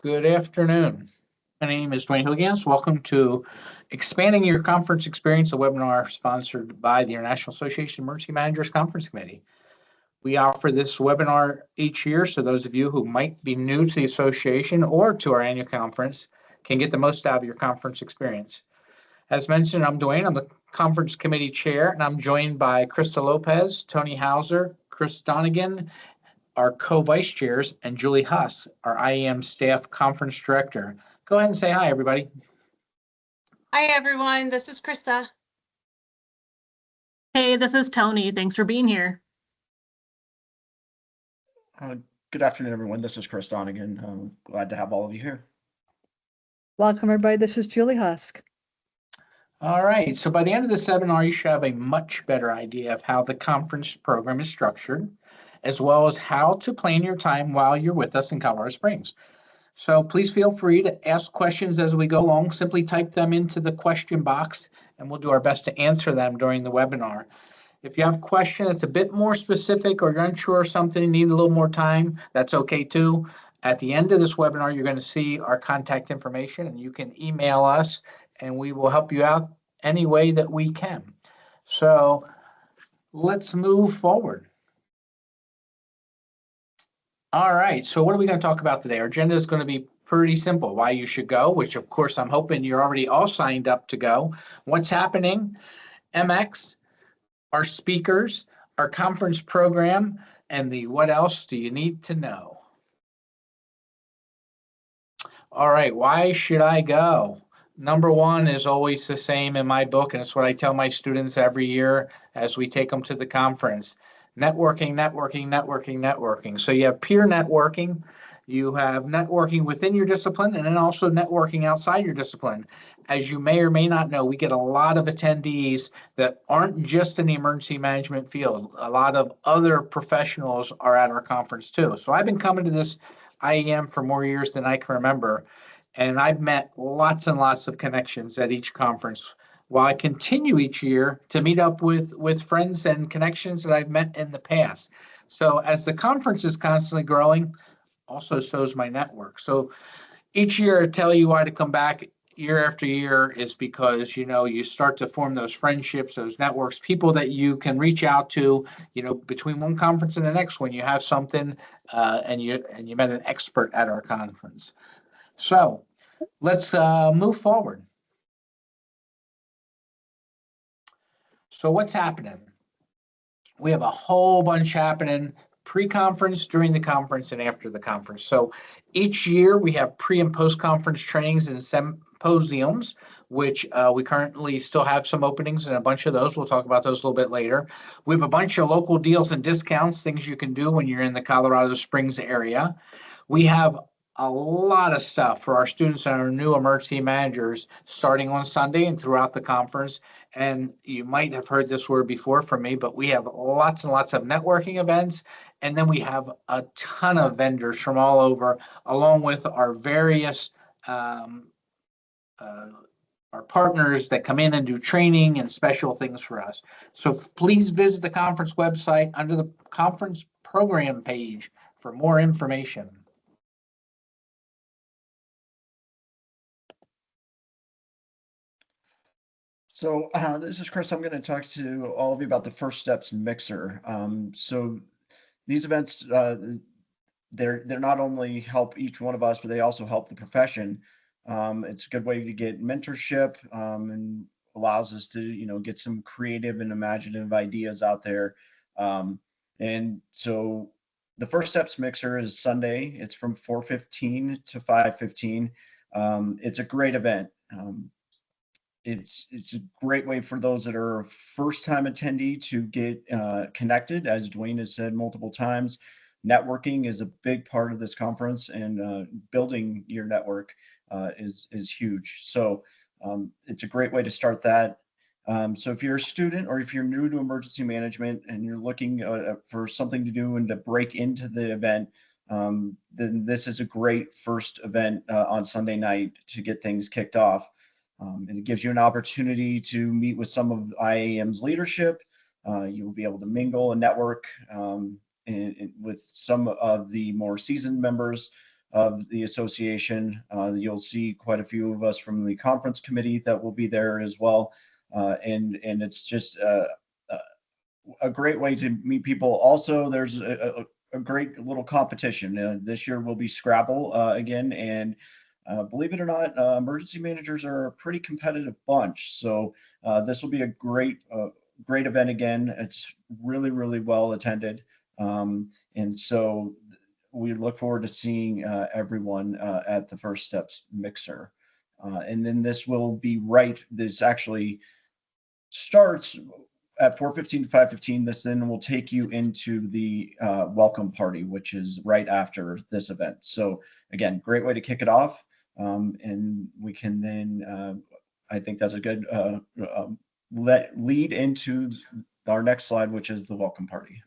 Good afternoon. My name is Dwayne Hilligans. Welcome to Expanding Your Conference Experience, a webinar sponsored by the International Association of Emergency Managers Conference Committee. We offer this webinar each year, so those of you who might be new to the association or to our annual conference can get the most out of your conference experience. As mentioned, I'm Dwayne. I'm the conference committee chair, and I'm joined by Krista Lopez, Tony Hauser, Chris Donegan, our co-vice chairs, and Julie Huss, our IAEM staff conference director. Go ahead and say hi, everybody. Hi, everyone. This is Krista. Hey, this is Tony. Thanks for being here. Good afternoon, everyone. This is Chris Donegan. I'm glad to have all of you here. Welcome, everybody. This is Julie Husk. All right. So by the end of the seminar, you should have a much better idea of how the conference program is structured, as well as how to plan your time while you're with us in Colorado Springs. So please feel free to ask questions as we go along. Simply type them into the question box, and we'll do our best to answer them during the webinar. If you have a question that's a bit more specific or you're unsure of something and need a little more time, that's okay too. At the end of this webinar, you're going to see our contact information, and you can email us, and we will help you out any way that we can. So let's move forward. All right, so what are we going to talk about today? Our agenda is going to be pretty simple. Why you should go, which of course I'm hoping you're already all signed up to go. What's happening, EMEX, our speakers, our conference program, and the what else do you need to know? All right, why should I go? Number one is always the same in my book, and it's what I tell my students every year as we take them to the conference. Networking, networking, networking, networking. So you have peer networking, you have networking within your discipline, and then also networking outside your discipline. As you may or may not know, we get a lot of attendees that aren't just in the emergency management field. A lot of other professionals are at our conference too. So I've been coming to this IAEM for more years than I can remember, and I've met lots and lots of connections at each conference, while I continue each year to meet up with friends and connections that I've met in the past. So as the conference is constantly growing, also so is my network. So each year I tell you why to come back year after year is because, you start to form those friendships, those networks, people that you can reach out to, between one conference and the next when you have something and you met an expert at our conference. So let's move forward. So what's happening? We have a whole bunch happening pre-conference, during the conference, and after the conference. So each year we have pre and post-conference trainings and symposiums, which we currently still have some openings and a bunch of those. We'll talk about those a little bit later. We have a bunch of local deals and discounts, things you can do when you're in the Colorado Springs area. We have a lot of stuff for our students and our new emergency managers starting on Sunday and throughout the conference. And you might have heard this word before from me, but we have lots and lots of networking events. And then we have a ton of vendors from all over, along with our various our partners that come in and do training and special things for us. So please visit the conference website under the conference program page for more information. So this is Chris. I'm going to talk to all of you about the First Steps Mixer. So these events, they're not only help each one of us, but they also help the profession. It's a good way to get mentorship and allows us to, get some creative and imaginative ideas out there. And so the First Steps Mixer is Sunday. It's from 4:15 to 5:15. It's a great event. It's a great way for those that are first-time attendee to get connected. As Dwayne has said multiple times, networking is a big part of this conference, and building your network is huge. So it's a great way to start that. So if you're a student or if you're new to emergency management and you're looking for something to do and to break into the event, then this is a great first event on Sunday night to get things kicked off. And it gives you an opportunity to meet with some of IAEM's leadership. You will be able to mingle and network with some of the more seasoned members of the association. You'll see quite a few of us from the conference committee that will be there as well. And it's just a great way to meet people. Also, there's a great little competition. This year will be Scrabble again, and believe it or not, emergency managers are a pretty competitive bunch. So this will be a great event again. It's really, really well attended. And so we look forward to seeing everyone at the First Steps Mixer. And then this will be this actually starts at 4:15 to 5:15. This then will take you into the welcome party, which is right after this event. So again, great way to kick it off. And we can then, I think that's a good lead into our next slide, which is the welcome party.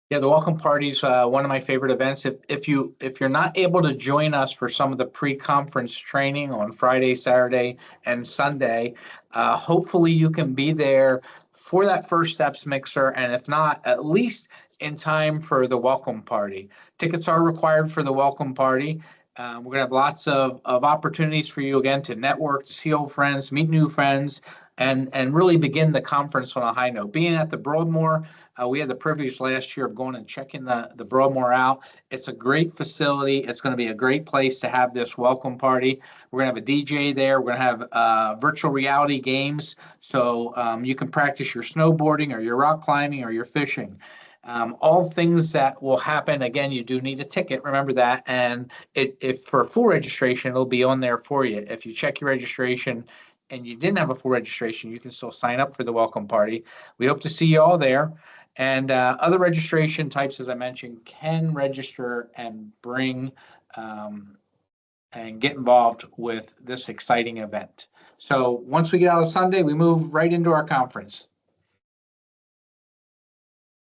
Yeah, the welcome party is one of my favorite events. If you're not able to join us for some of the pre-conference training on Friday, Saturday, and Sunday, hopefully you can be there for that First Steps Mixer, and if not, at least in time for the welcome party. Tickets are required for the welcome party. We're gonna have lots of opportunities for you again to network, to see old friends, meet new friends, and really begin the conference on a high note. Being at the Broadmoor, we had the privilege last year of going and checking the Broadmoor out. It's a great facility. It's going to be a great place to have this welcome party. We're going to have a DJ there. We're going to have virtual reality games, so you can practice your snowboarding or your rock climbing or your fishing. All things that will happen. Again, you do need a ticket. Remember that. And if for full registration, it'll be on there for you. If you check your registration and you didn't have a full registration, you can still sign up for the welcome party. We hope to see you all there. And other registration types, as I mentioned, can register and bring and get involved with this exciting event. So once we get out of Sunday, we move right into our conference.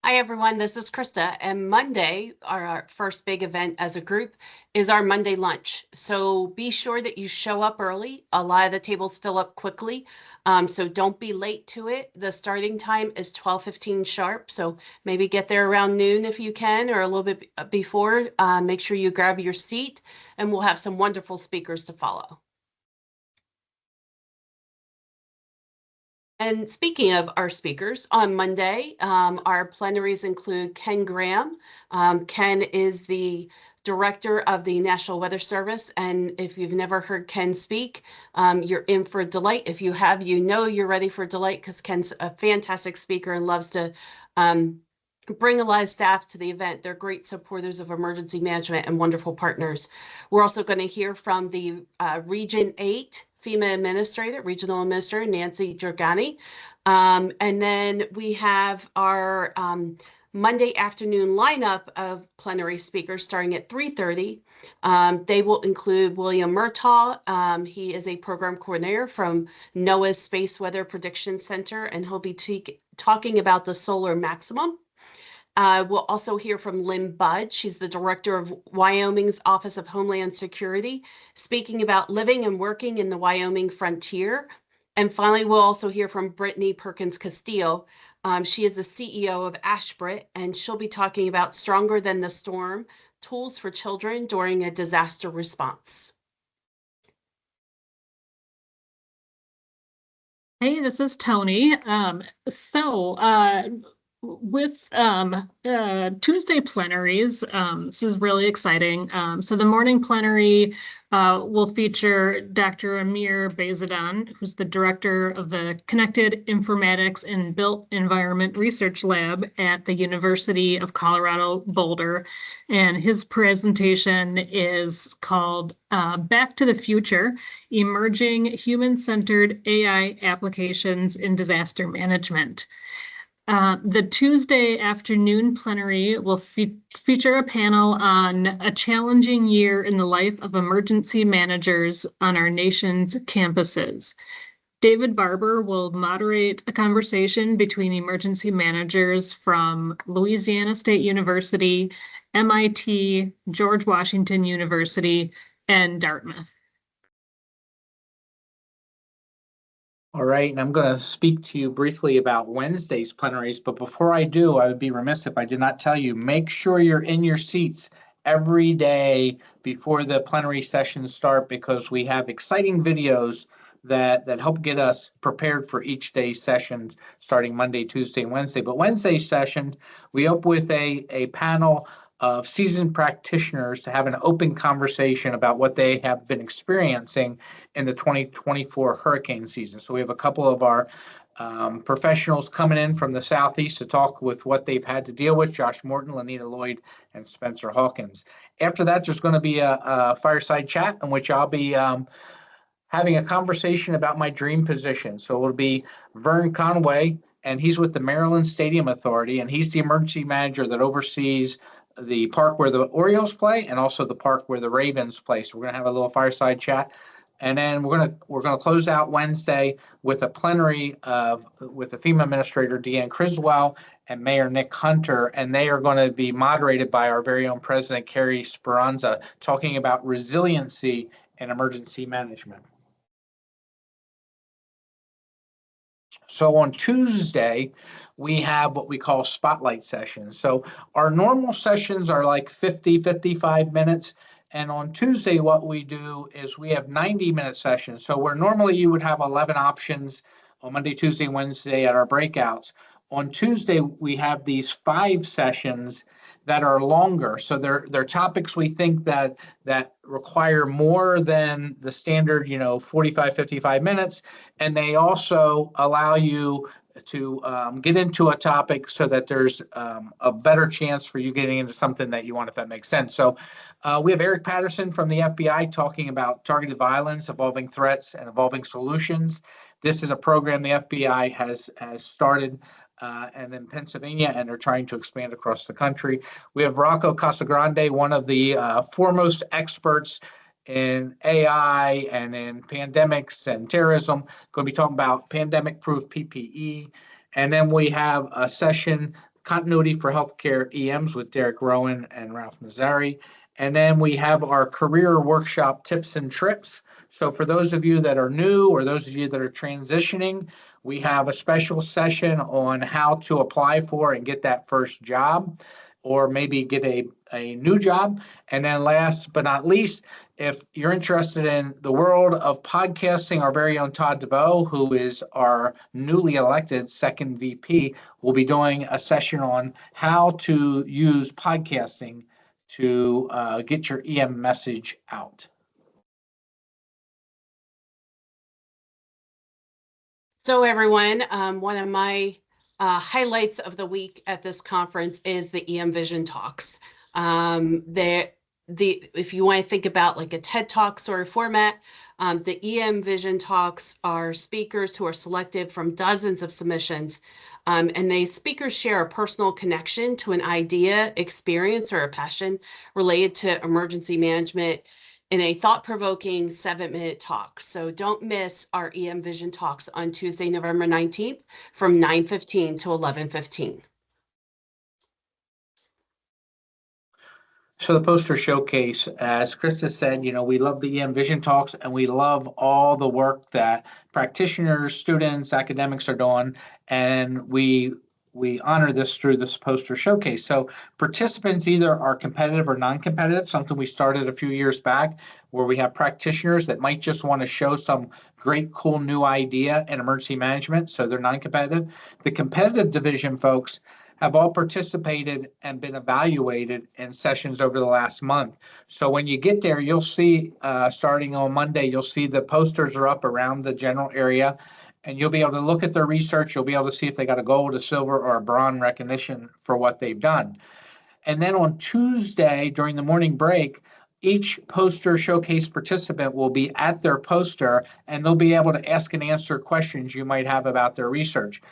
Hi, everyone. This is Krista. And Monday, our first big event as a group, is our Monday lunch. So be sure that you show up early. A lot of the tables fill up quickly. So don't be late to it. The starting time is 12:15 sharp. So maybe get there around noon if you can, or a little bit before. Make sure you grab your seat, and we'll have some wonderful speakers to follow. And speaking of our speakers, on Monday, our plenaries include Ken Graham. Ken is the director of the National Weather Service. And if you've never heard Ken speak, you're in for a delight. If you have, you know you're ready for a delight, because Ken's a fantastic speaker and loves to bring a lot of staff to the event. They're great supporters of emergency management and wonderful partners. We're also going to hear from the Region 8 FEMA administrator, regional administrator, Nancy Giorgani. And then we have our Monday afternoon lineup of plenary speakers starting at 3:30. They will include William Murtaugh. He is a program coordinator from NOAA's Space Weather Prediction Center, and he'll be talking about the solar maximum. We'll also hear from Lynn Budd. She's the director of Wyoming's Office of Homeland Security, speaking about living and working in the Wyoming frontier. And finally, we'll also hear from Brittany Perkins Castillo. She is the CEO of Ashbrit, and she'll be talking about Stronger Than the Storm, tools for children during a disaster response. Hey, this is Tony. With Tuesday plenaries, this is really exciting. So the morning plenary will feature Dr. Amir Bayzadan, who's the director of the Connected Informatics and Built Environment Research Lab at the University of Colorado Boulder. And his presentation is called Back to the Future, Emerging Human-Centered AI Applications in Disaster Management. The Tuesday afternoon plenary will feature a panel on a challenging year in the life of emergency managers on our nation's campuses. David Barber will moderate a conversation between emergency managers from Louisiana State University, MIT, George Washington University, and Dartmouth. All right, and I'm going to speak to you briefly about Wednesday's plenaries, but before I do, I would be remiss if I did not tell you, make sure you're in your seats. every day before the plenary sessions start because we have exciting videos that help get us prepared for each day's sessions starting Monday, Tuesday, and Wednesday. But Wednesday session, we open with a panel of seasoned practitioners to have an open conversation about what they have been experiencing in the 2024 hurricane season. So we have a couple of our professionals coming in from the Southeast to talk with what they've had to deal with, Josh Morton, Lanita Lloyd, and Spencer Hawkins. After that, there's going to be a fireside chat in which I'll be having a conversation about my dream position. So it'll be Vern Conway, and he's with the Maryland Stadium Authority, and he's the emergency manager that oversees the park where the Orioles play and also the park where the Ravens play. So we're going to have a little fireside chat. And then we're going to close out Wednesday with a plenary with the FEMA administrator, Deanne Criswell, and Mayor Nick Hunter, and they are going to be moderated by our very own President, Carrie Speranza, talking about resiliency and emergency management. So on Tuesday, we have what we call spotlight sessions. So our normal sessions are like 55 minutes. And on Tuesday, what we do is we have 90-minute sessions. So where normally you would have 11 options on Monday, Tuesday, Wednesday at our breakouts, on Tuesday, we have these 5 sessions that are longer. So they're topics we think that require more than the standard, 45, 55 minutes. And they also allow you to get into a topic so that there's a better chance for you getting into something that you want, if that makes sense. So we have Eric Patterson from the FBI talking about targeted violence, evolving threats, and evolving solutions. This is a program the FBI has started and in Pennsylvania, and they're trying to expand across the country. We have Rocco Casagrande, one of the foremost experts in AI and in pandemics and terrorism, going to be talking about pandemic-proof PPE. And then we have a session, Continuity for Healthcare EMs, with Derek Rowan and Ralph Nazari. And then we have our career workshop tips and trips. So for those of you that are new or those of you that are transitioning, we have a special session on how to apply for and get that first job, or maybe get a new job. And then last but not least, if you're interested in the world of podcasting, our very own Todd DeVoe, who is our newly elected second VP, will be doing a session on how to use podcasting to get your EM message out. So everyone, one of my highlights of the week at this conference is the EM Vision Talks. If you want to think about like a TED Talk sort of format, the EM Vision Talks are speakers who are selected from dozens of submissions, and the speakers share a personal connection to an idea, experience, or a passion related to emergency management in a thought-provoking 7-minute talk. So don't miss our EM Vision Talks on Tuesday, November 19th from 9:15 to 11:15. So the poster showcase, as Krista said, we love the EM Vision Talks, and we love all the work that practitioners, students, academics are doing, and we honor this through this poster showcase. So participants either are competitive or non-competitive, something we started a few years back, where we have practitioners that might just want to show some great, cool new idea in emergency management, so they're non-competitive. The competitive division folks have all participated and been evaluated in sessions over the last month. So when you get there, you'll see, starting on Monday, you'll see the posters are up around the general area, and you'll be able to look at their research. You'll be able to see if they got a gold, a silver, or a bronze recognition for what they've done. And then on Tuesday, during the morning break, each poster showcase participant will be at their poster, and they'll be able to ask and answer questions you might have about their research.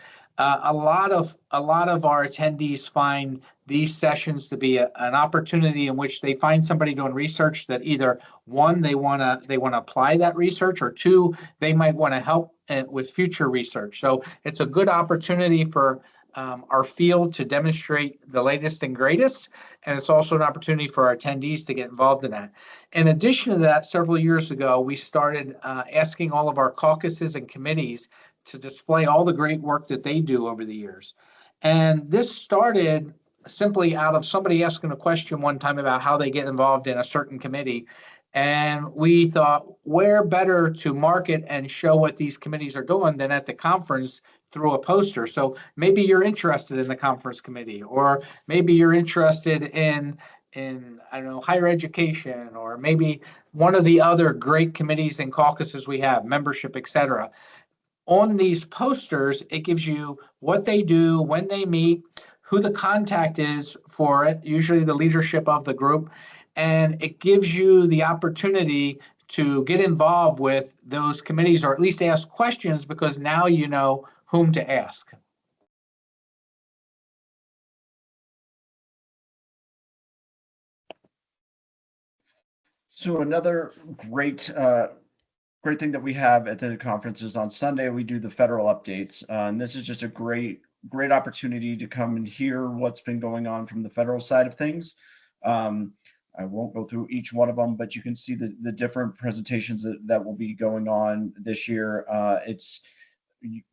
A lot of our attendees find these sessions to be an opportunity in which they find somebody doing research that either one, they want to apply that research, or two, they might want to help with future research. So it's a good opportunity for our field to demonstrate the latest and greatest, and it's also an opportunity for our attendees to get involved in that. In addition to that, several years ago, we started asking all of our caucuses and committees to display all the great work that they do over the years. And this started simply out of somebody asking a question one time about how they get involved in a certain committee. And we thought, where better to market and show what these committees are doing than at the conference through a poster. So maybe you're interested in the conference committee, or maybe you're interested in I don't know, higher education, or maybe one of the other great committees and caucuses we have, membership, etc. On these posters, it gives you what they do, when they meet, who the contact is for it, usually the leadership of the group, and it gives you the opportunity to get involved with those committees, or at least ask questions, because now you know whom to ask. So another great thing that we have at the conference is on Sunday we do the federal updates, and this is just a great opportunity to come and hear what's been going on from the federal side of things. I won't go through each one of them, but you can see the different presentations that will be going on this year. It's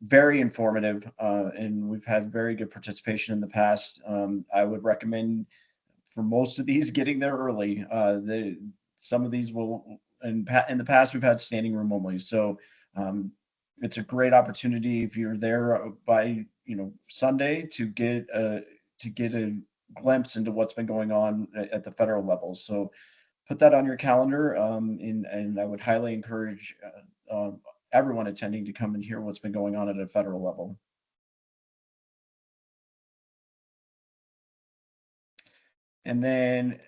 very informative, and we've had very good participation in the past. I would recommend for most of these getting there early. Some of these will, in the past, we've had standing room only. So it's a great opportunity if you're there by Sunday to get a glimpse into what's been going on at the federal level. So put that on your calendar, and I would highly encourage everyone attending to come and hear what's been going on at a federal level. And then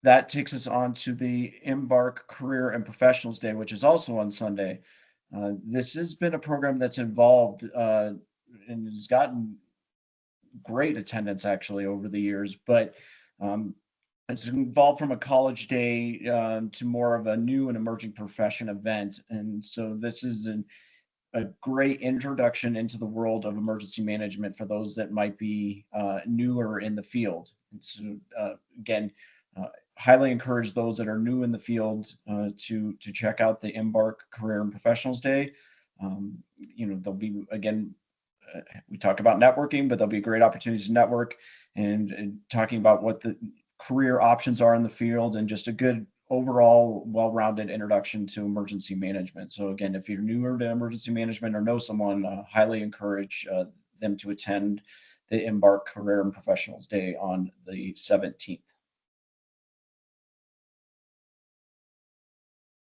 that takes us on to the Embark Career and Professionals Day, which is also on Sunday. This has been a program that's evolved and has gotten great attendance actually over the years, but it's evolved from a college day to more of a new and emerging profession event. And so this is a great introduction into the world of emergency management for those that might be newer in the field. And so again, highly encourage those that are new in the field to check out the Embark Career and Professionals Day. There'll be, again, we talk about networking, but there'll be great opportunities to network and talking about what the career options are in the field, and just a good overall well-rounded introduction to emergency management. So again, if you're newer to emergency management or know someone, highly encourage them to attend the Embark Career and Professionals Day on the 17th.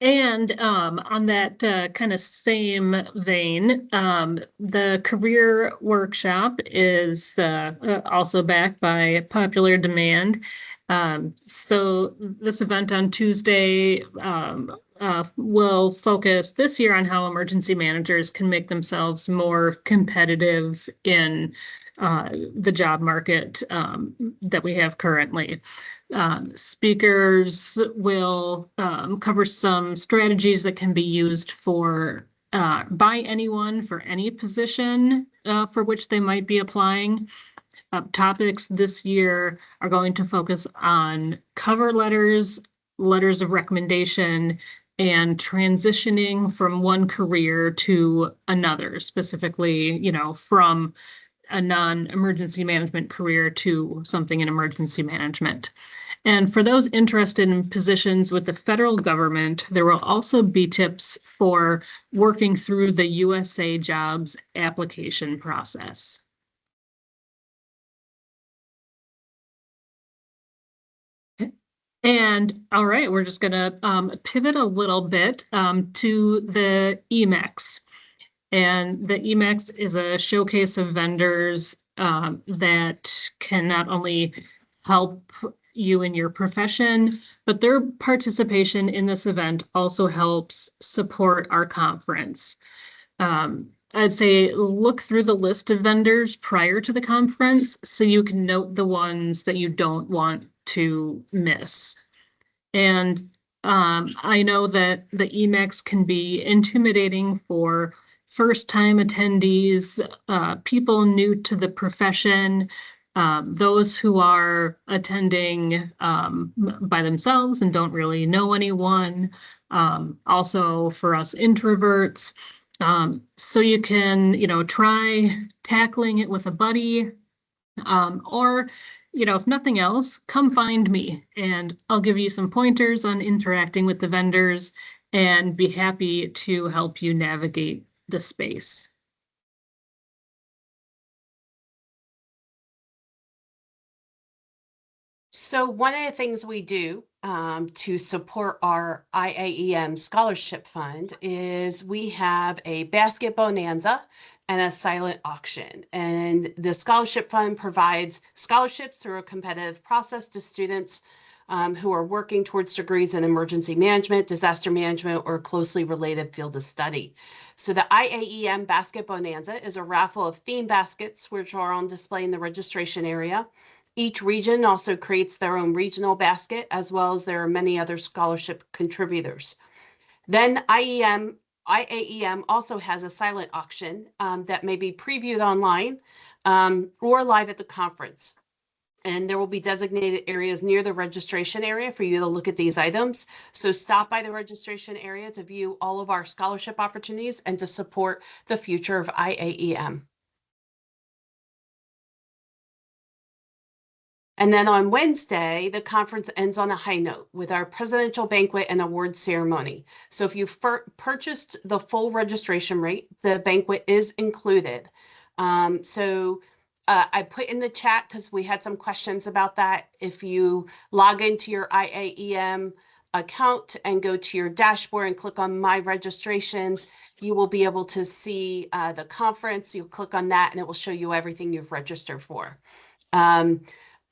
And on that kind of same vein, the career workshop is also backed by popular demand. So this event on Tuesday will focus this year on how emergency managers can make themselves more competitive in the job market that we have currently. Speakers will cover some strategies that can be used by anyone for any position for which they might be applying. Topics this year are going to focus on cover letters, letters of recommendation, and transitioning from one career to another, specifically, from a non-emergency management career to something in emergency management. And for those interested in positions with the federal government, there will also be tips for working through the USA Jobs application process. And all right, we're just going to pivot a little bit to the EMEX. And the EMEX is a showcase of vendors that can not only help you in your profession, but their participation in this event also helps support our conference. I'd say look through the list of vendors prior to the conference so you can note the ones that you don't want to miss. And I know that the EMEX can be intimidating for first-time attendees, people new to the profession, those who are attending by themselves and don't really know anyone, also for us introverts. So you can, try tackling it with a buddy, or if nothing else, come find me and I'll give you some pointers on interacting with the vendors and be happy to help you navigate the space. So one of the things we do to support our IAEM Scholarship Fund is we have a basket bonanza and a silent auction. And the Scholarship Fund provides scholarships through a competitive process to students who are working towards degrees in emergency management, disaster management, or closely related field of study. So the IAEM Basket Bonanza is a raffle of theme baskets, which are on display in the registration area. Each region also creates their own regional basket, as well as there are many other scholarship contributors. Then IAEM also has a silent auction that may be previewed online or live at the conference. And there will be designated areas near the registration area for you to look at these items. So stop by the registration area to view all of our scholarship opportunities and to support the future of IAEM. And then on Wednesday, the conference ends on a high note with our presidential banquet and award ceremony. So if you purchased the full registration rate, the banquet is included. I put in the chat because we had some questions about that. If you log into your IAEM account and go to your dashboard and click on My Registrations, you will be able to see the conference. You click on that and it will show you everything you've registered for.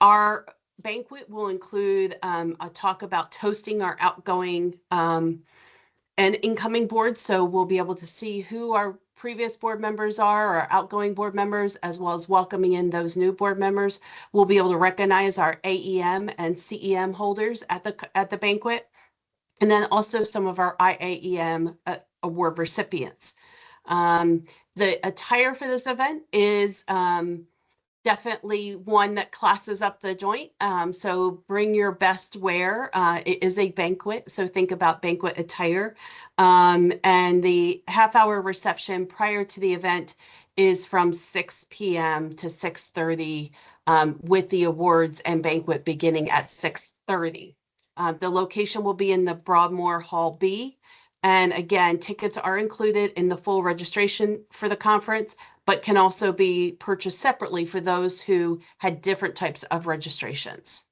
Our banquet will include a talk about toasting our outgoing and incoming boards. So we'll be able to see who our previous board members are, our outgoing board members, as well as welcoming in those new board members. We'll be able to recognize our AEM and CEM holders at the banquet, and then also some of our IAEM award recipients. The attire for this event is definitely one that classes up the joint. So bring your best wear. It is a banquet, so think about banquet attire. And the half-hour reception prior to the event is from 6 p.m. to 6:30, with the awards and banquet beginning at 6:30. The location will be in the Broadmoor Hall B. And again, tickets are included in the full registration for the conference, but can also be purchased separately for those who had different types of registrations.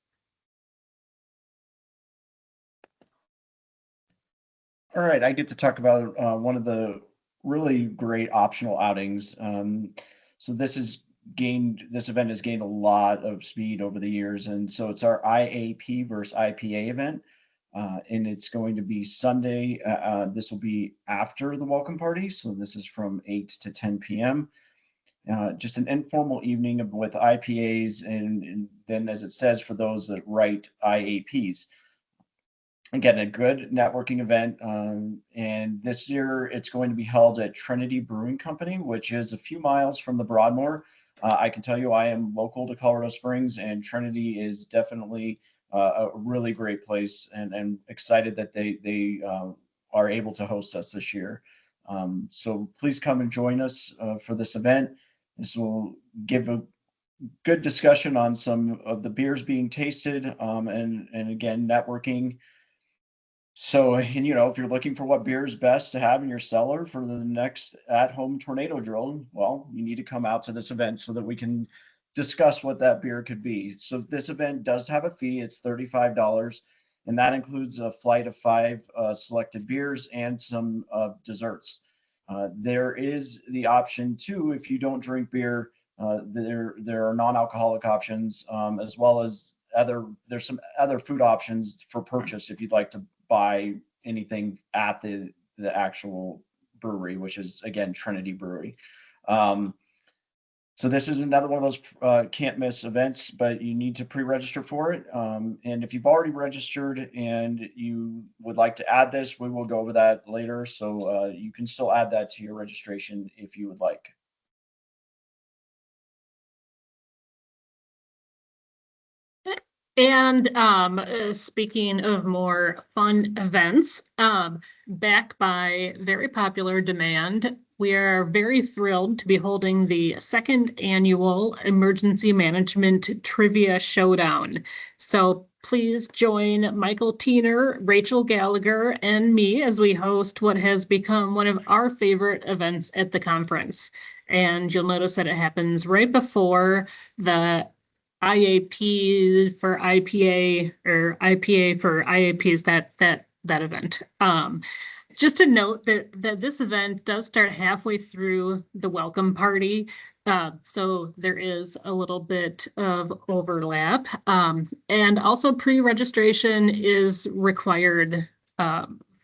All right, I get to talk about one of the really great optional outings. So this event has gained a lot of speed over the years, and so it's our IAP versus IPA event, and it's going to be Sunday. This will be after the welcome party, so this is from 8 to 10 p.m. Just an informal evening with IPAs, and then, as it says, for those that write IAPs. Again, a good networking event, and this year it's going to be held at Trinity Brewing Company, which is a few miles from the Broadmoor. I can tell you I am local to Colorado Springs, and Trinity is definitely a really great place, and excited that they are able to host us this year. So please come and join us for this event. This will give a good discussion on some of the beers being tasted, and again, networking. So, and if you're looking for what beer is best to have in your cellar for the next at-home tornado drill, well, you need to come out to this event so that we can discuss what that beer could be. So this event does have a fee. It's $35, and that includes a flight of 5 selected beers and some desserts. There is the option too, if you don't drink beer, there are non-alcoholic options, as well as there's some other food options for purchase if you'd like to buy anything at the actual brewery, which is again Trinity Brewery. So this is another one of those can't miss events, but you need to pre-register for it. And if you've already registered and you would like to add this, we will go over that later. So you can still add that to your registration if you would like. And speaking of more fun events, back by very popular demand, We are very thrilled to be holding the second annual Emergency Management Trivia Showdown. So please join Michael Tiener, Rachel Gallagher, and me as we host what has become one of our favorite events at the conference. And you'll notice that it happens right before the IAP for IPA or IPA for IAPs, that event. Just to note that this event does start halfway through the welcome party. So there is a little bit of overlap. And also pre-registration is required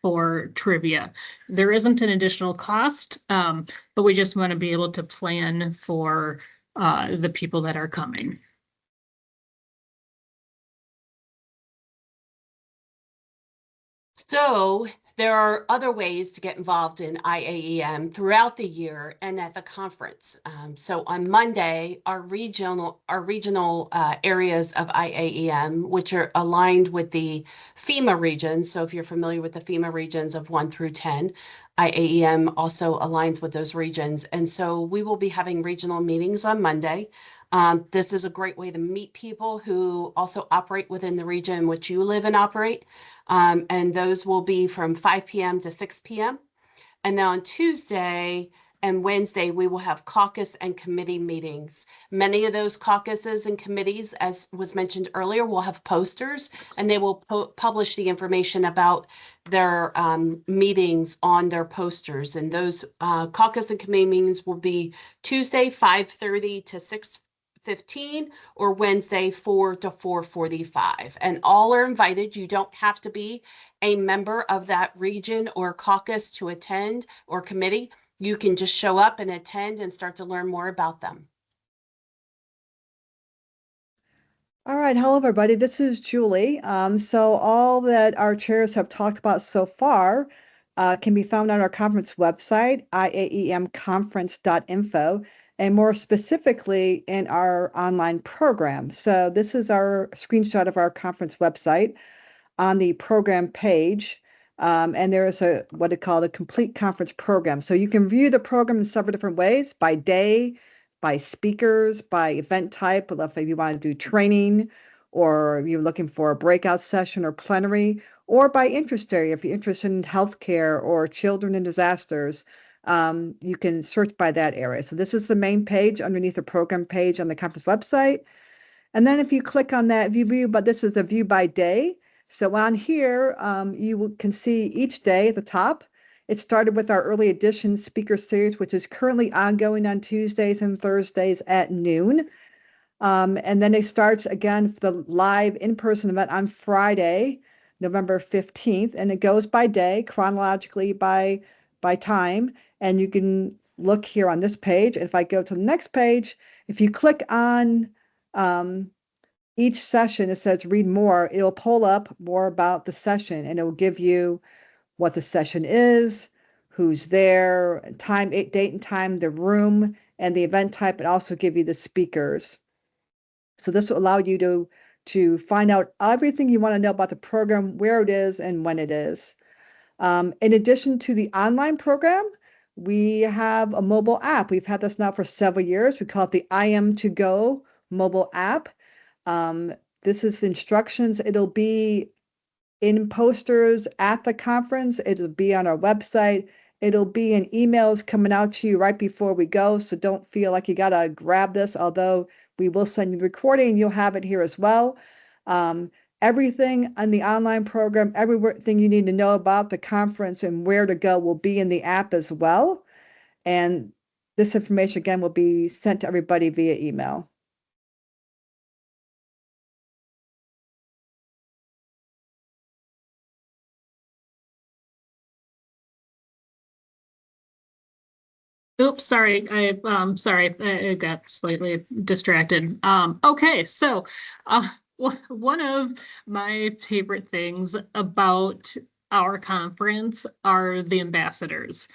for trivia. There isn't an additional cost, but we just want to be able to plan for the people that are coming. So there are other ways to get involved in IAEM throughout the year and at the conference. So on Monday, our regional areas of IAEM, which are aligned with the FEMA regions. So if you're familiar with the FEMA regions of 1 through 10, IAEM also aligns with those regions. And so we will be having regional meetings on Monday. This is a great way to meet people who also operate within the region in which you live and operate. And those will be from 5 p.m. to 6 p.m. And then on Tuesday and Wednesday, we will have caucus and committee meetings. Many of those caucuses and committees, as was mentioned earlier, will have posters, and they will publish the information about their meetings on their posters. And those caucus and committee meetings will be Tuesday, 5:30 to 6:15, or Wednesday 4 to 4:45. And all are invited. You don't have to be a member of that region or caucus to attend or committee. You can just show up and attend and start to learn more about them. All right, hello everybody. This is Julie. So all that our chairs have talked about so far can be found on our conference website, iaemconference.info, and more specifically in our online program. So this is our screenshot of our conference website on the program page. And there is what they call a complete conference program. So you can view the program in several different ways: by day, by speakers, by event type, if you want to do training, or you're looking for a breakout session or plenary, or by interest area. If you're interested in healthcare or children in disasters, you can search by that area. So this is the main page underneath the program page on the conference website. And then if you click on that view, but this is the view by day. So on here, you can see each day at the top. It started with our early edition speaker series, which is currently ongoing on Tuesdays and Thursdays at noon. And then it starts again for the live in-person event on Friday, November 15th, and it goes by day, chronologically by time. And you can look here on this page. And if I go to the next page, if you click on each session, it says read more. It'll pull up more about the session, and it will give you what the session is, who's there, time, date and time, the room, and the event type, and also give you the speakers. So this will allow you to find out everything you want to know about the program, where it is, and when it is. In addition to the online program, we have a mobile app. We've had this now for several years. We call it the IAEM To Go mobile app. This is the instructions. It'll be in posters at the conference. It'll be on our website. It'll be in emails coming out to you right before we go. So don't feel like you got to grab this, although we will send you the recording and you'll have it here as well. Everything on the online program, everything you need to know about the conference and where to go will be in the app as well. And this information, again, will be sent to everybody via email. Oops, sorry. I got slightly distracted. Okay, so one of my favorite things about our conference are the ambassadors.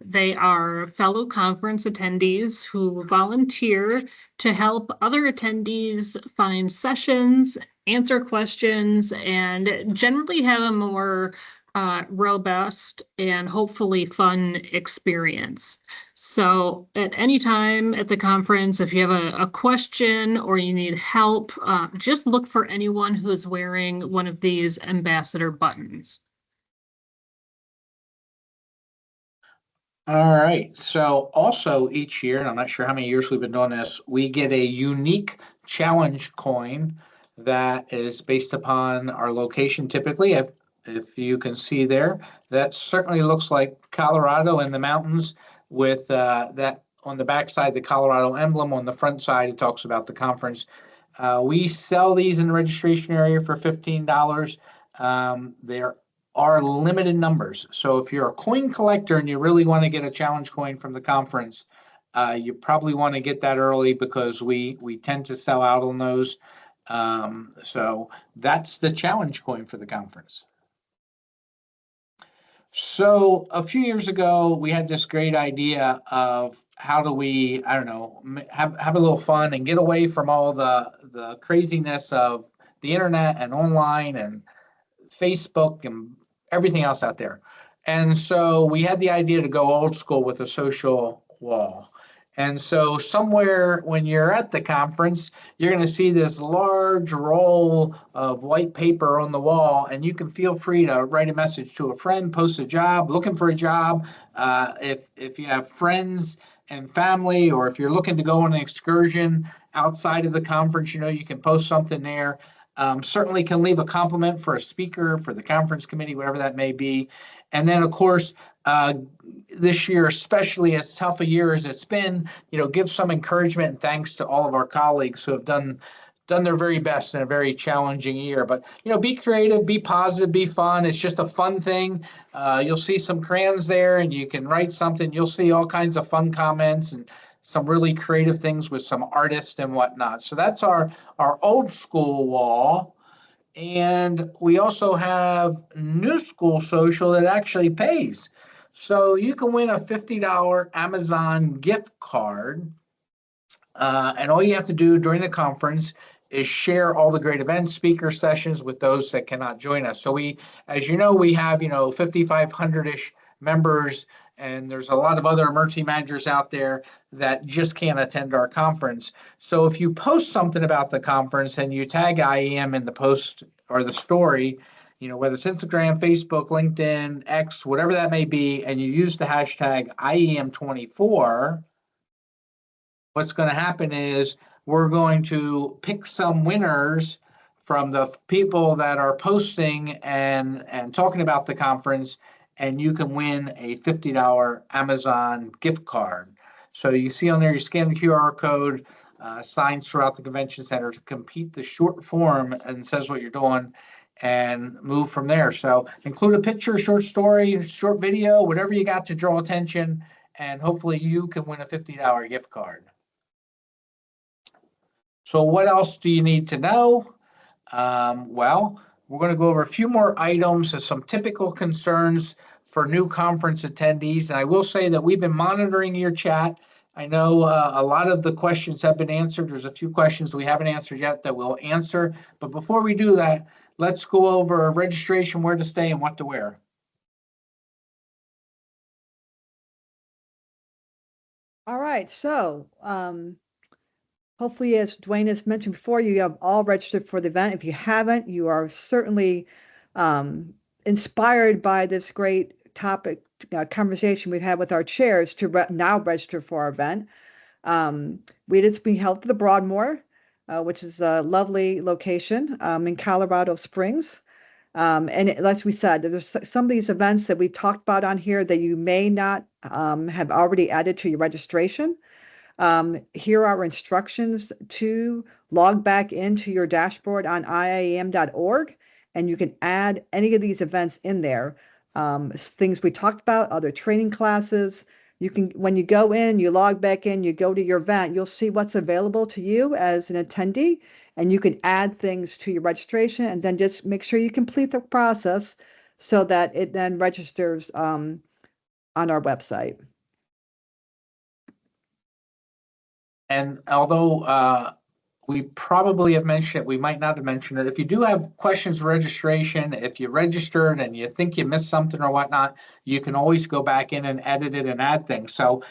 They are fellow conference attendees who volunteer to help other attendees find sessions, answer questions, and generally have a more robust, and hopefully fun experience. So at any time at the conference, if you have a question or you need help, just look for anyone who's wearing one of these ambassador buttons. All right. So also each year, and I'm not sure how many years we've been doing this, we get a unique challenge coin that is based upon our location typically. If you can see there, that certainly looks like Colorado in the mountains with that on the backside, the Colorado emblem. On the front side, it talks about the conference. We sell these in the registration area for $15. They're are limited numbers. So if you're a coin collector and you really want to get a challenge coin from the conference, you probably want to get that early because we tend to sell out on those. So that's the challenge coin for the conference. So a few years ago, we had this great idea of how do we, I don't know, have a little fun and get away from all the craziness of the internet and online and Facebook and everything else out there. And so we had the idea to go old school with a social wall. And so somewhere when you're at the conference, you're going to see this large roll of white paper on the wall, and you can feel free to write a message to a friend, post a job, looking for a job. If you have friends and family, or if you're looking to go on an excursion outside of the conference, you can post something there. Certainly can leave a compliment for a speaker, for the conference committee, whatever that may be. And then, of course, this year, especially as tough a year as it's been, give some encouragement and thanks to all of our colleagues who have done their very best in a very challenging year. But, be creative, be positive, be fun. It's just a fun thing. You'll see some crayons there and you can write something. You'll see all kinds of fun comments and some really creative things with some artists and whatnot. So that's our old school wall. And we also have new school social that actually pays. So you can win a $50 Amazon gift card. And all you have to do during the conference is share all the great events, speaker sessions with those that cannot join us. So we, as you know, we have, 5,500-ish members, and there's a lot of other emergency managers out there that just can't attend our conference. So if you post something about the conference and you tag IAEM in the post or the story, whether it's Instagram, Facebook, LinkedIn, X, whatever that may be, and you use the hashtag IAEM24, what's going to happen is we're going to pick some winners from the people that are posting and talking about the conference, and you can win a $50 Amazon gift card. So you see on there, you scan the QR code, signs throughout the convention center to complete the short form and says what you're doing and move from there. So include a picture, short story, short video, whatever you got to draw attention, and hopefully you can win a $50 gift card. So what else do you need to know? Well, we're going to go over a few more items and some typical concerns for new conference attendees. And I will say that we've been monitoring your chat. I know a lot of the questions have been answered. There's a few questions we haven't answered yet that we'll answer. But before we do that, let's go over registration, where to stay, and what to wear. All right, so hopefully, as Dwayne has mentioned before, you have all registered for the event. If you haven't, you are certainly inspired by this great topic conversation we've had with our chairs to now register for our event. It's being held at the Broadmoor, which is a lovely location in Colorado Springs. And as we said, there's some of these events that we've talked about on here that you may not have already added to your registration. Here are instructions to log back into your dashboard on IAEM.org, and you can add any of these events in there. Things we talked about, other training classes. You can, when you go in, you log back in, you go to your event, you'll see what's available to you as an attendee, and you can add things to your registration, and then just make sure you complete the process so that it then registers on our website. And although we probably have mentioned it. We might not have mentioned it. If you do have questions for registration, if you registered and you think you missed something or whatnot, you can always go back in and edit it and add things. So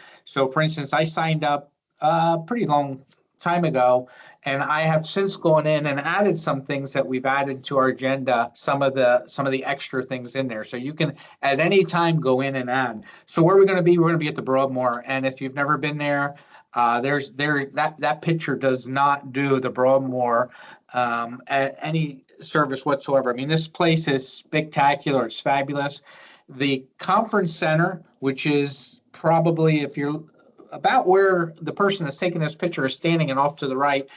for instance, I signed up a pretty long time ago, and I have since gone in and added some things that we've added to our agenda, some of the extra things in there. So you can at any time go in and add. So where are we going to be? We're going to be at the Broadmoor, and if you've never been there, that picture does not do the Broadmoor at any service whatsoever. I mean, this place is spectacular. It's fabulous. The conference center, which is probably, if you're about where the person that's taking this picture is standing and off to the right,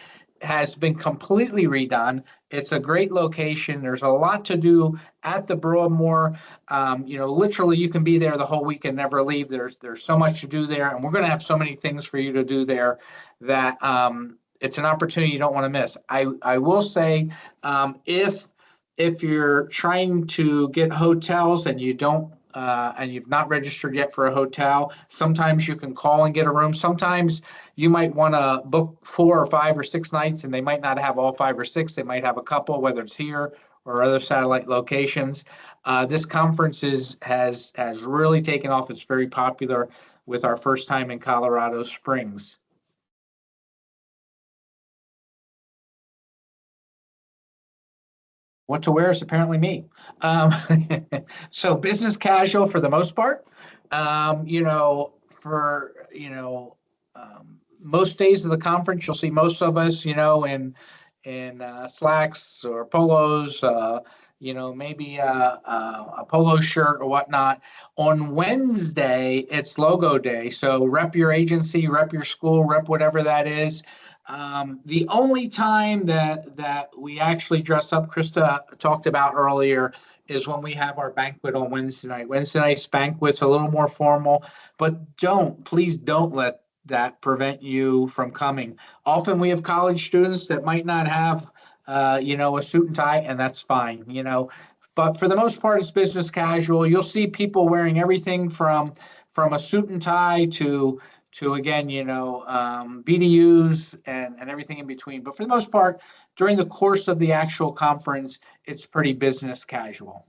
has been completely redone. It's a great location. There's a lot to do at the Broadmoor. Literally you can be there the whole week and never leave. There's so much to do there, and we're going to have so many things for you to do there that it's an opportunity you don't want to miss. I will say, if you're trying to get hotels and you don't and you've not registered yet for a hotel, sometimes you can call and get a room. Sometimes you might want to book 4 or 5 or 6 nights, and they might not have all 5 or 6. They might have a couple, whether it's here or other satellite locations. This conference has really taken off. It's very popular with our first time in Colorado Springs. What to wear is apparently me. So business casual for the most part. Most days of the conference, you'll see most of us, in slacks or polos, maybe a polo shirt or whatnot. On Wednesday, it's logo day. So rep your agency, rep your school, rep whatever that is. The only time that we actually dress up, Krista talked about earlier, is when we have our banquet on Wednesday night. Wednesday night's banquet's a little more formal, but please don't let that prevent you from coming. Often we have college students that might not have, a suit and tie, and that's fine, But for the most part, it's business casual. You'll see people wearing everything from a suit and tie to again, BDUs and everything in between. But for the most part, during the course of the actual conference, it's pretty business casual.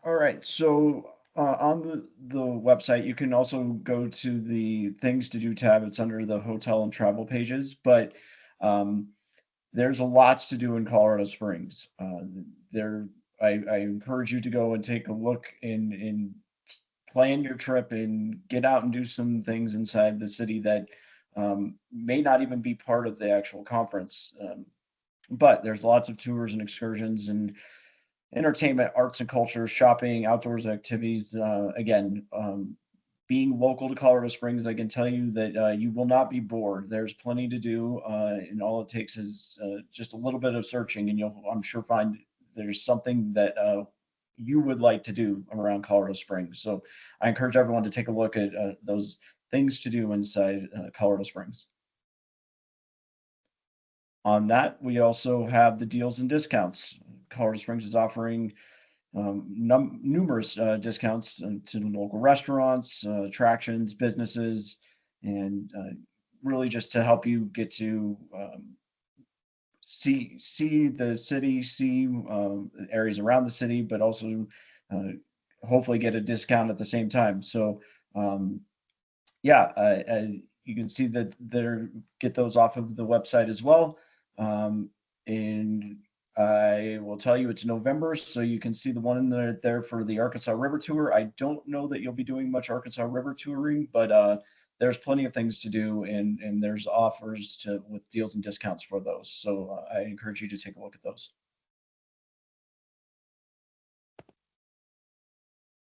All right, so on the website, you can also go to the things to do tab. It's under the hotel and travel pages, but there's a lots to do in Colorado Springs. I encourage you to go and take a look and plan your trip and get out and do some things inside the city that may not even be part of the actual conference. But there's lots of tours and excursions and entertainment, arts and culture, shopping, outdoors activities. Again, being local to Colorado Springs, I can tell you that you will not be bored. There's plenty to do, and all it takes is just a little bit of searching, and you'll, I'm sure, find there's something that you would like to do around Colorado Springs. So I encourage everyone to take a look at those things to do inside Colorado Springs. On that, we also have the deals and discounts. Colorado Springs is offering numerous discounts to local restaurants, attractions, businesses, and really just to help you get to see the city, see areas around the city, but also hopefully get a discount at the same time. So you can see that get those off of the website as well. And I will tell you it's November, so you can see the one there for the Arkansas River Tour. I don't know that you'll be doing much Arkansas River touring, but there's plenty of things to do, and there's offers with deals and discounts for those. So I encourage you to take a look at those.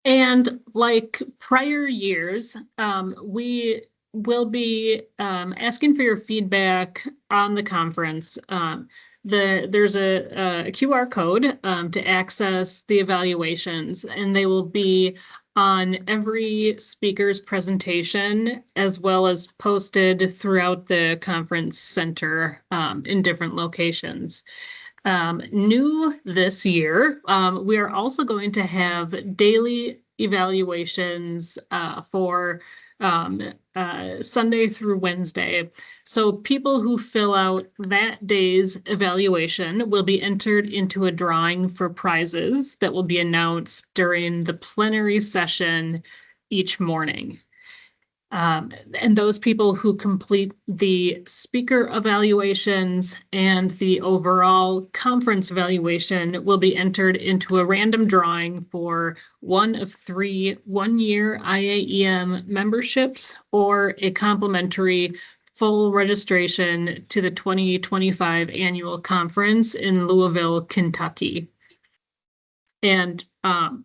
And like prior years, we will be asking for your feedback on the conference. There's a QR code to access the evaluations, and they will be on every speaker's presentation, as well as posted throughout the conference center in different locations. New this year, we are also going to have daily evaluations for Sunday through Wednesday. So people who fill out that day's evaluation will be entered into a drawing for prizes that will be announced during the plenary session each morning. And those people who complete the speaker evaluations and the overall conference evaluation will be entered into a random drawing for one of 3 one-year IAEM memberships or a complimentary full registration to the 2025 annual conference in Louisville, Kentucky. And one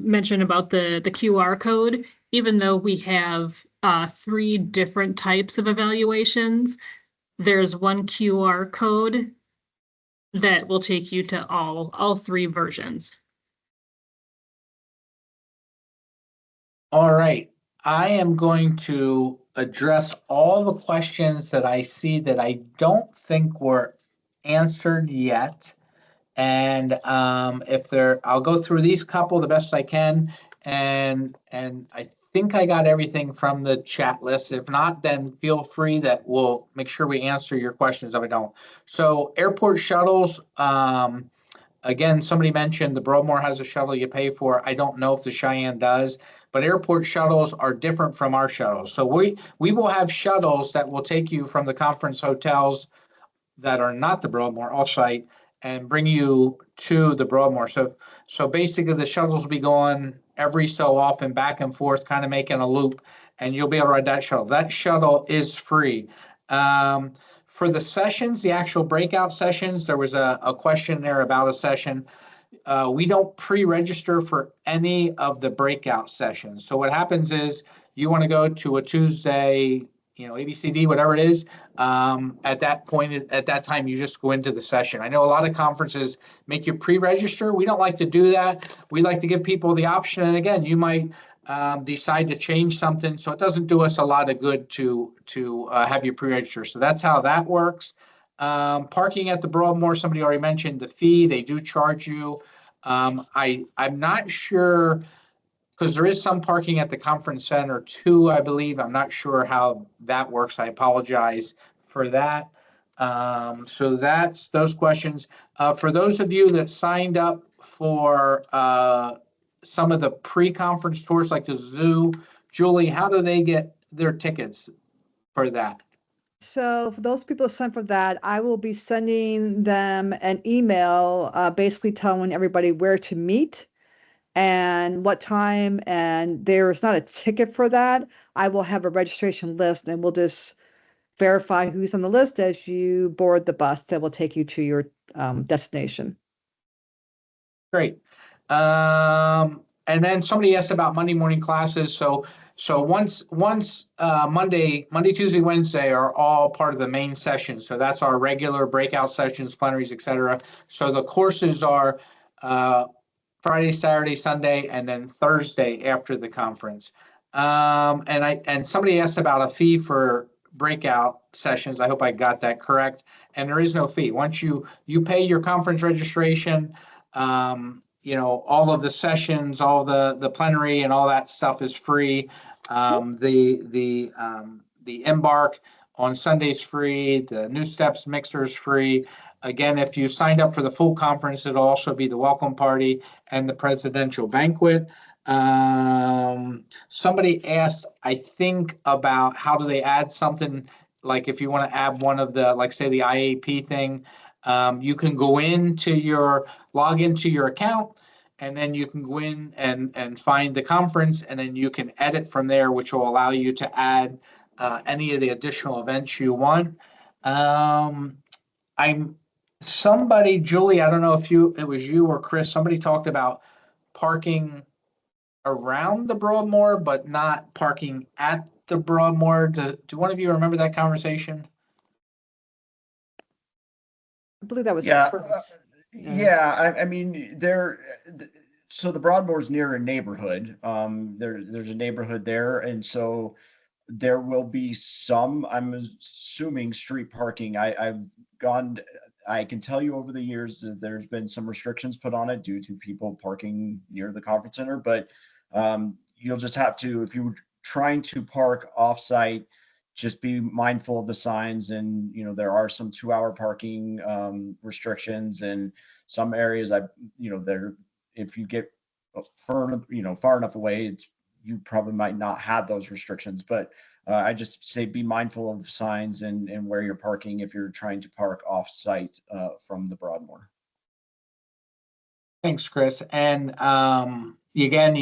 mention about the QR code. Even though we have 3 different types of evaluations, there's one QR code that will take you to all 3 versions. All right, I am going to address all the questions that I see that I don't think were answered yet. And if I'll go through these couple the best I can. And I think I got everything from the chat list. If not, then feel free that we'll make sure we answer your questions if I don't. So airport shuttles, again, somebody mentioned the Broadmoor has a shuttle you pay for. I don't know if the Cheyenne does, but airport shuttles are different from our shuttles. So we will have shuttles that will take you from the conference hotels that are not the Broadmoor offsite and bring you to the Broadmoor. So basically the shuttles will be going every so often back and forth, kind of making a loop, and you'll be able to ride that shuttle. That shuttle is free. For the sessions, the actual breakout sessions, there was a question there about a session. We don't pre-register for any of the breakout sessions. So what happens is you want to go to a Tuesday, ABCD, whatever it is, at that point, at that time, you just go into the session. I know a lot of conferences make you pre-register. We don't like to do that. We like to give people the option. And again, you might decide to change something. So it doesn't do us a lot of good to have you pre-register. So that's how that works. Parking at the Broadmoor, somebody already mentioned the fee. They do charge you. I'm not sure, because there is some parking at the conference center too, I believe. I'm not sure how that works. I apologize for that. So that's those questions. For those of you that signed up for some of the pre-conference tours like the zoo, Julie, how do they get their tickets for that? So for those people that sign for that, I will be sending them an email, basically telling everybody where to meet and what time. And there's not a ticket for that. I will have a registration list, and we'll just verify who's on the list as you board the bus that will take you to your destination. Great. And then somebody asked about Monday morning classes. So once Monday, Tuesday, Wednesday are all part of the main session. So that's our regular breakout sessions, plenaries, etc. So the courses are Friday, Saturday, Sunday, and then Thursday after the conference. And somebody asked about a fee for breakout sessions. I hope I got that correct. And there is no fee. Once you pay your conference registration, all of the sessions, all the plenary and all that stuff is free. The Embark on Sunday's free. The New Steps Mixer is free. Again, if you signed up for the full conference, it'll also be the welcome party and the presidential banquet. Somebody asked, I think, about how do they add something, like if you want to add one of the, like say the IAP thing, you can log into your account, and then you can go in and find the conference, and then you can edit from there, which will allow you to add any of the additional events you want. Julie, I don't know if it was you or Chris, somebody talked about parking around the Broadmoor, but not parking at the Broadmoor. Do one of you remember that conversation? I believe that was Yeah, Chris. I mean, so the Broadmoor's near a neighborhood. There's a neighborhood there, and so there will be some, I'm assuming, street parking. I can tell you over the years that there's been some restrictions put on it due to people parking near the conference center, but you'll just have to, if you're trying to park off-site, just be mindful of the signs. And, you know, there are some 2-hour parking restrictions in some areas. There, if you get far enough away, you probably might not have those restrictions. But I just say be mindful of signs and where you're parking if you're trying to park off-site from the Broadmoor. Thanks, Chris. And again,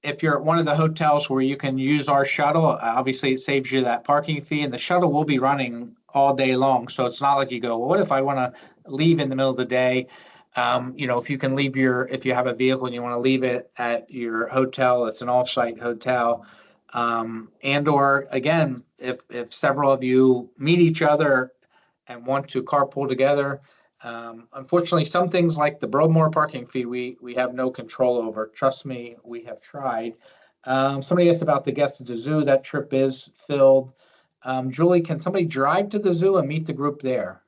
if you're at one of the hotels where you can use our shuttle, obviously it saves you that parking fee, and the shuttle will be running all day long. So it's not like you go, well, what if I want to leave in the middle of the day? If you can if you have a vehicle and you want to leave it at your hotel, it's an off-site hotel. Or again, if several of you meet each other and want to carpool together, unfortunately, some things like the Broadmoor parking fee, we have no control over. Trust me, we have tried. Somebody asked about the guests at the zoo. That trip is filled. Julie, can somebody drive to the zoo and meet the group there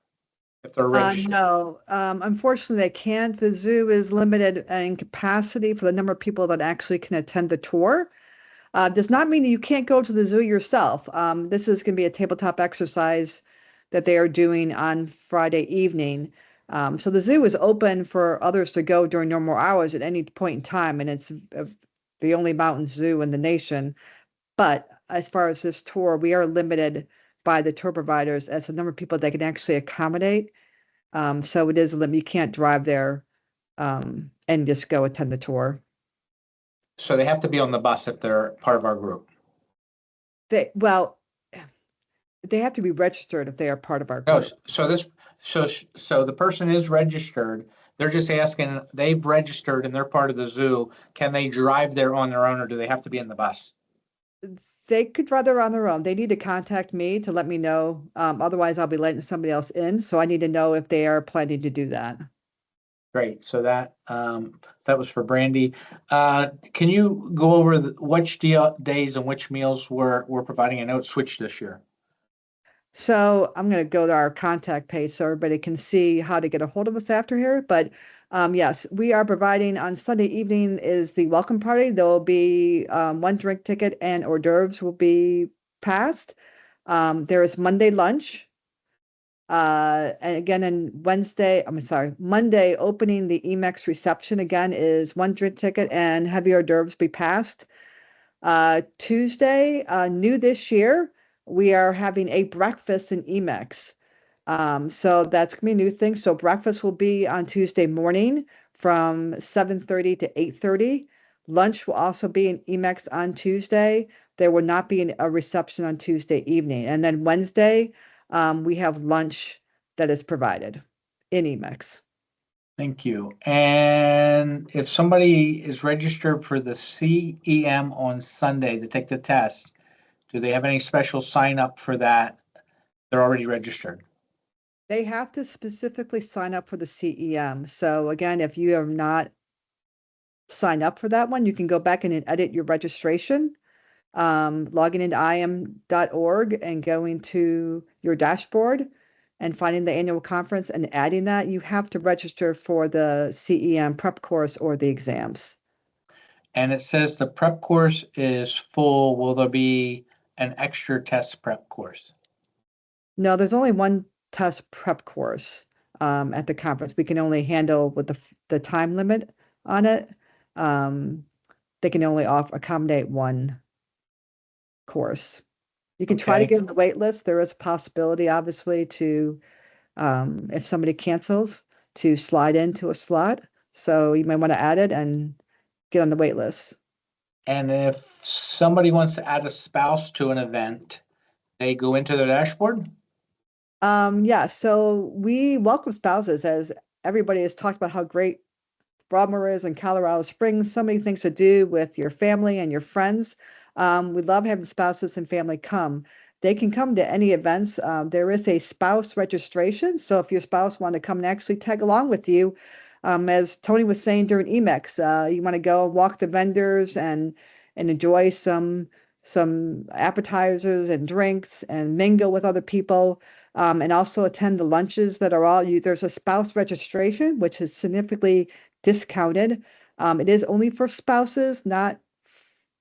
if they're registered? No, unfortunately, they can't. The zoo is limited in capacity for the number of people that actually can attend the tour. Does not mean that you can't go to the zoo yourself. This is going to be a tabletop exercise that they are doing on Friday evening. So the zoo is open for others to go during normal hours at any point in time, and it's the only mountain zoo in the nation. But as far as this tour, we are limited by the tour providers as the number of people they can actually accommodate. So it is a limit. You can't drive there and just go attend the tour. So they have to be on the bus if they're part of our group. They have to be registered if they are part of our No, group. so the person is registered. They're just asking, they've registered and they're part of the zoo. Can they drive there on their own, or do they have to be in the bus? They could drive there on their own. They need to contact me to let me know. Otherwise, I'll be letting somebody else in. So I need to know if they are planning to do that. Great. So that was for Brandy. Can you go over which days and which meals we're providing? I know it switched this year. So I'm going to go to our contact page so everybody can see how to get a hold of us after here. But yes, we are providing on Sunday evening is the welcome party. There will be 1 drink ticket and hors d'oeuvres will be passed. There is Monday lunch. And again, Monday opening the EMEX reception again is 1 drink ticket and heavy hors d'oeuvres be passed. Tuesday, new this year, we are having a breakfast in EMEX. So that's gonna be a new thing. So breakfast will be on Tuesday morning from 7:30 to 8:30. Lunch will also be in EMEX on Tuesday. There will not be a reception on Tuesday evening. And then Wednesday, we have lunch that is provided in EMEX. Thank you. And if somebody is registered for the CEM on Sunday to take the test, do they have any special sign up for that? They're already registered. They have to specifically sign up for the CEM. So again, if you have not signed up for that one, you can go back in and edit your registration, logging into IAEM.org and going to your dashboard and finding the annual conference and adding that. You have to register for the CEM prep course or the exams. And it says the prep course is full. Will there be an extra test prep course? No, there's only one test prep course at the conference. We can only handle with the time limit on it. They can only accommodate one course. You can try to Okay. get on the wait list. There is a possibility, obviously, to if somebody cancels, to slide into a slot. So you might want to add it and get on the wait list. And if somebody wants to add a spouse to an event, they go into their dashboard? Yeah, so we welcome spouses, as everybody has talked about how great Broadmoor is in Colorado Springs. So many things to do with your family and your friends. We love having spouses and family come. They can come to any events. There is a spouse registration. So if your spouse want to come and actually tag along with you, as Tony was saying during EMEX, you want to go and walk the vendors and enjoy some appetizers and drinks and mingle with other people. And also attend the lunches that are there's a spouse registration, which is significantly discounted. It is only for spouses, not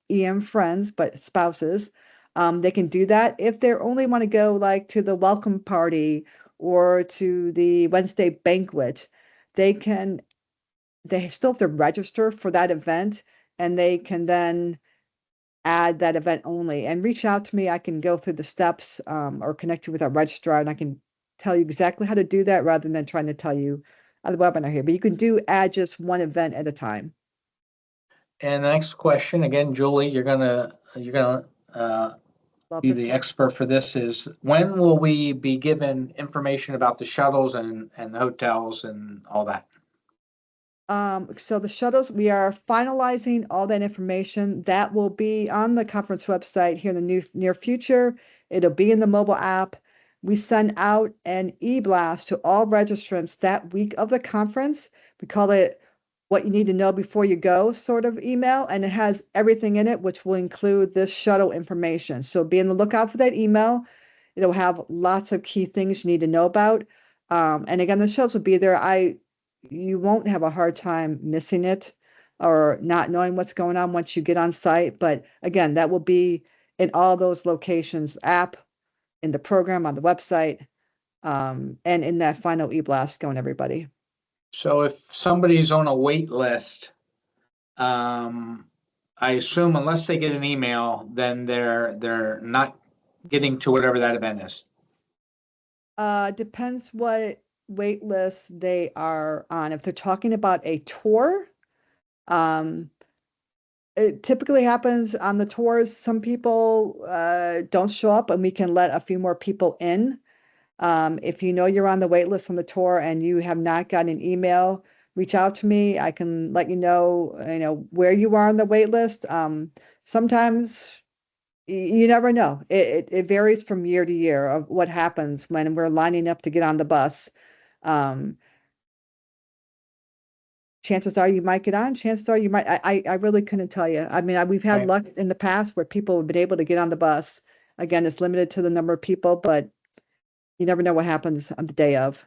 EM friends, but spouses. They can do that. If they only want to go like to the welcome party or to the Wednesday banquet, they still have to register for that event, and they can then add that event only and reach out to me. I can go through the steps or connect you with our registrar, and I can tell you exactly how to do that rather than trying to tell you on the webinar here. But you can add just one event at a time. And the next question, again, Julie, you're gonna Love be this the one. expert for this, is when will we be given information about the shuttles and the hotels and all that? So the shuttles, we are finalizing all that information. That will be on the conference website here in the near future. It'll be in the mobile app. We send out an e-blast to all registrants that week of the conference. We call it what you need to know before you go sort of email, and it has everything in it, which will include this shuttle information. So be on the lookout for that email. It'll have lots of key things you need to know about. And again, the shuttles will be there. You won't have a hard time missing it or not knowing what's going on once you get on site. But again, that will be in all those locations, app, in the program, on the website, and in that final e-blast going everybody. So if somebody's on a wait list, I assume unless they get an email, then they're not getting to whatever that event is. Depends what wait list they are on. If they're talking about a tour, it typically happens on the tours. Some people don't show up, and we can let a few more people in. If you know you're on the wait list on the tour and you have not gotten an email, reach out to me. I can let you know, where you are on the wait list. Sometimes you never know. It varies from year to year of what happens when we're lining up to get on the bus. Chances are you might get on. Chances are you might. I really couldn't tell you. I mean, we've had Right. luck in the past where people have been able to get on the bus. Again, it's limited to the number of people, but you never know what happens on the day of.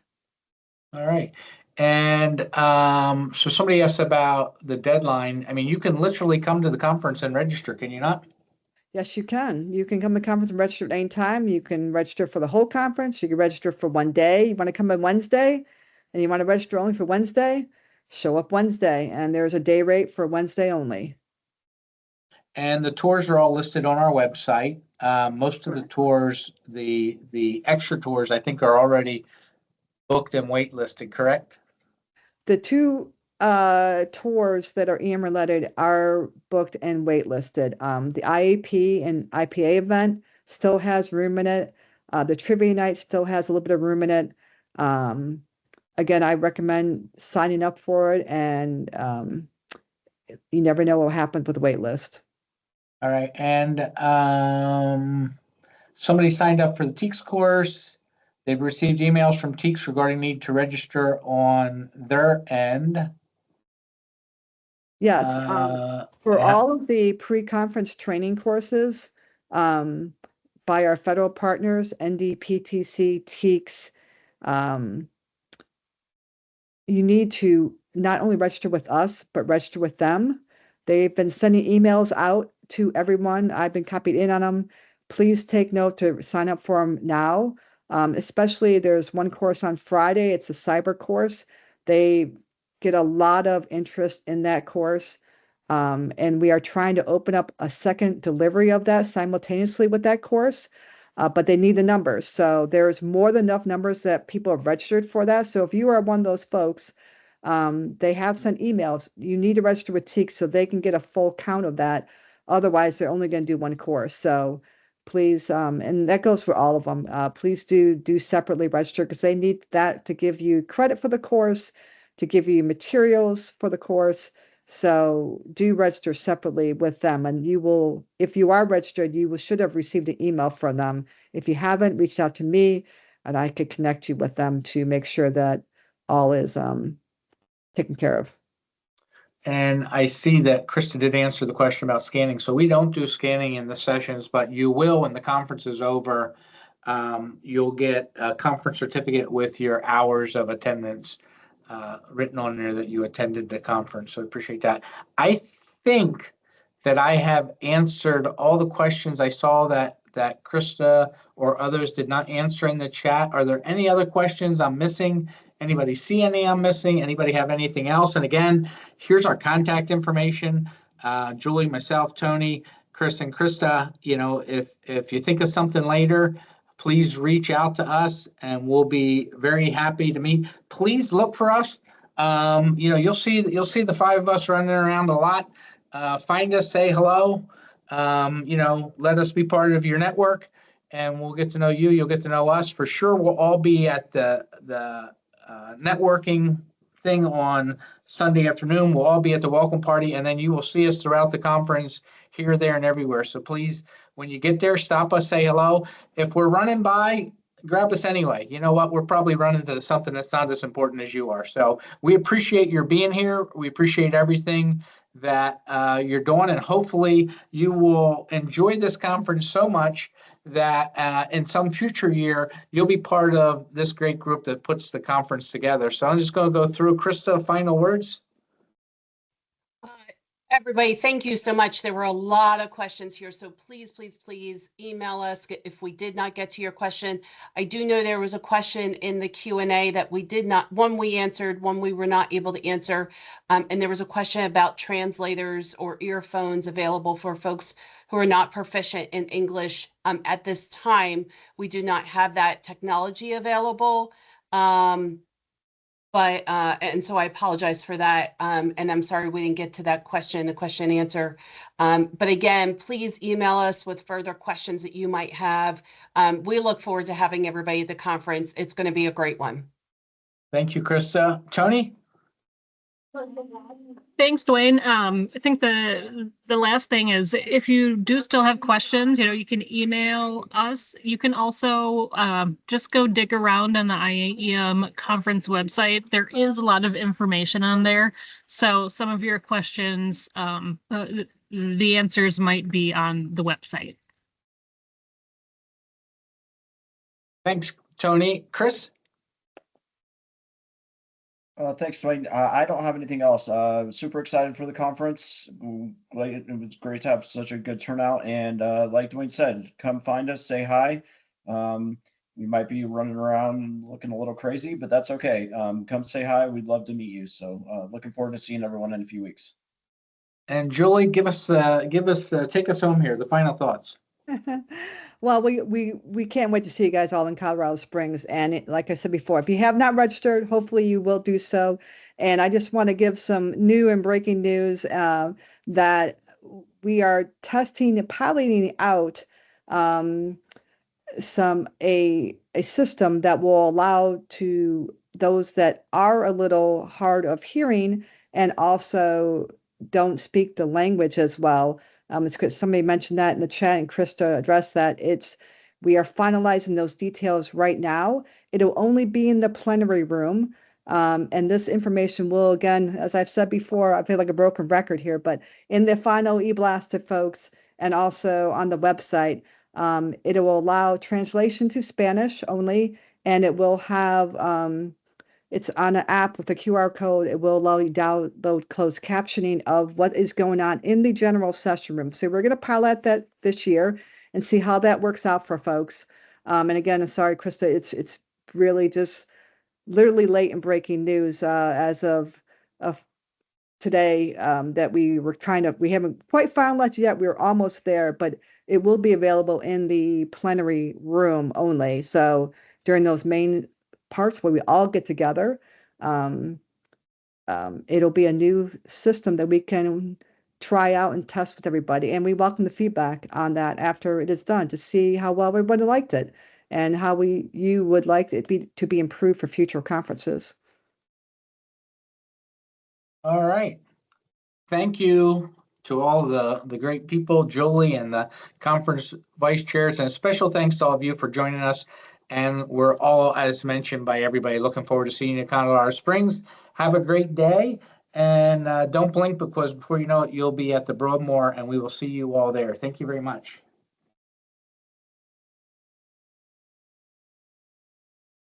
All right. And so somebody asked about the deadline. I mean, you can literally come to the conference and register, can you not? Yes, you can. You can come to the conference and register at any time. You can register for the whole conference. You can register for one day. You want to come on Wednesday and you want to register only for Wednesday, show up Wednesday. And there's a day rate for Wednesday only. And the tours are all listed on our website. Most of the Correct. tours, the extra tours, I think are already booked and waitlisted, correct? The two tours that are EM related are booked and waitlisted. The IAP and IPA event still has room in it. The trivia night still has a little bit of room in it. Again, I recommend signing up for it, and you never know what will happen with the wait list. All right. And somebody signed up for the TEACS course. They've received emails from TEACS regarding need to register on their end. Yes, for Yeah. all of the pre-conference training courses by our federal partners, NDPTC, TEACS, you need to not only register with us, but register with them. They've been sending emails out to everyone. I've been copied in on them. Please take note to sign up for them now. Especially there's one course on Friday. It's a cyber course. They get a lot of interest in that course. And we are trying to open up a second delivery of that simultaneously with that course. But they need the numbers. So there's more than enough numbers that people have registered for that. So if you are one of those folks, they have sent emails. You need to register with TEACS so they can get a full count of that. Otherwise, they're only going to do one course. So please, and that goes for all of them. Please do separately register because they need that to give you credit for the course, to give you materials for the course. So do register separately with them, and you will, if you are registered, should have received an email from them. If you haven't, reached out to me, and I could connect you with them to make sure that all is taken care of. And I see that Krista did answer the question about scanning. So we don't do scanning in the sessions, but you will when the conference is over. You'll get a conference certificate with your hours of attendance written on there that you attended the conference. So I appreciate that. I think that I have answered all the questions I saw that Krista or others did not answer in the chat. Are there any other questions I'm missing? Anybody see any I'm missing? Anybody have anything else? And again, here's our contact information. Julie, myself, Tony, Chris, and Krista, if you think of something later, please reach out to us and we'll be very happy to meet. Please look for us. You'll see the five of us running around a lot. Find us, say hello. Let us be part of your network, and we'll get to know you. You'll get to know us for sure. We'll all be at the networking thing on Sunday afternoon. We'll all be at the welcome party, and then you will see us throughout the conference here, there, and everywhere. So please, when you get there, stop us, say hello. If we're running by, grab us anyway. You know what? We're probably running to something that's not as important as you are. So we appreciate your being here. We appreciate everything that you're doing, and hopefully you will enjoy this conference so much that in some future year, you'll be part of this great group that puts the conference together. So I'm just going to go through. Krista, final words. Everybody, thank you so much. There were a lot of questions here, so please, please, please email us if we did not get to your question. I do know there was a question in the Q&A that one we answered, one we were not able to answer. And there was a question about translators or earphones available for folks who are not proficient in English. At this time, we do not have that technology available. And so I apologize for that. And I'm sorry we didn't get to that question, the question and answer. But again, please email us with further questions that you might have. We look forward to having everybody at the conference. It's going to be a great one. Thank you, Krista. Tony? Thanks, Dwayne. I think the last thing is, if you do still have questions, you can email us. You can also just go dig around on the IAEM conference website. There is a lot of information on there. So some of your questions, the answers might be on the website. Thanks, Tony. Chris? Thanks, Dwayne. I don't have anything else. Super excited for the conference. It was great to have such a good turnout. And like Dwayne said, come find us, say hi. We might be running around looking a little crazy, but that's okay. Come say hi. We'd love to meet you. So looking forward to seeing everyone in a few weeks. And Julie, take us home here. The final thoughts. Well, we can't wait to see you guys all in Colorado Springs. And like I said before, if you have not registered, hopefully you will do so. And I just want to give some new and breaking news that we are testing and piloting out a system that will allow to those that are a little hard of hearing and also don't speak the language as well. It's because somebody mentioned that in the chat, and Krista addressed that. We are finalizing those details right now. It'll only be in the plenary room. And this information will, again, as I've said before, I feel like a broken record here, but in the final e-blast to folks and also on the website, it will allow translation to Spanish only, and it will have it's on an app with a QR code. It will allow you to download closed captioning of what is going on in the general session room. So we're going to pilot that this year and see how that works out for folks. And again, I'm sorry, Krista, it's really just literally late and breaking news as of today that we haven't quite finalized yet. We're almost there, but it will be available in the plenary room only. So during those main parts where we all get together, it'll be a new system that we can try out and test with everybody. And we welcome the feedback on that after it is done to see how well everybody liked it and how you would like it to be improved for future conferences. All right. Thank you to all the great people, Julie and the conference vice chairs, and a special thanks to all of you for joining us. And we're all, as mentioned by everybody, looking forward to seeing you in Colorado Springs. Have a great day, and don't blink, because before you know it, you'll be at the Broadmoor, and we will see you all there. Thank you very much.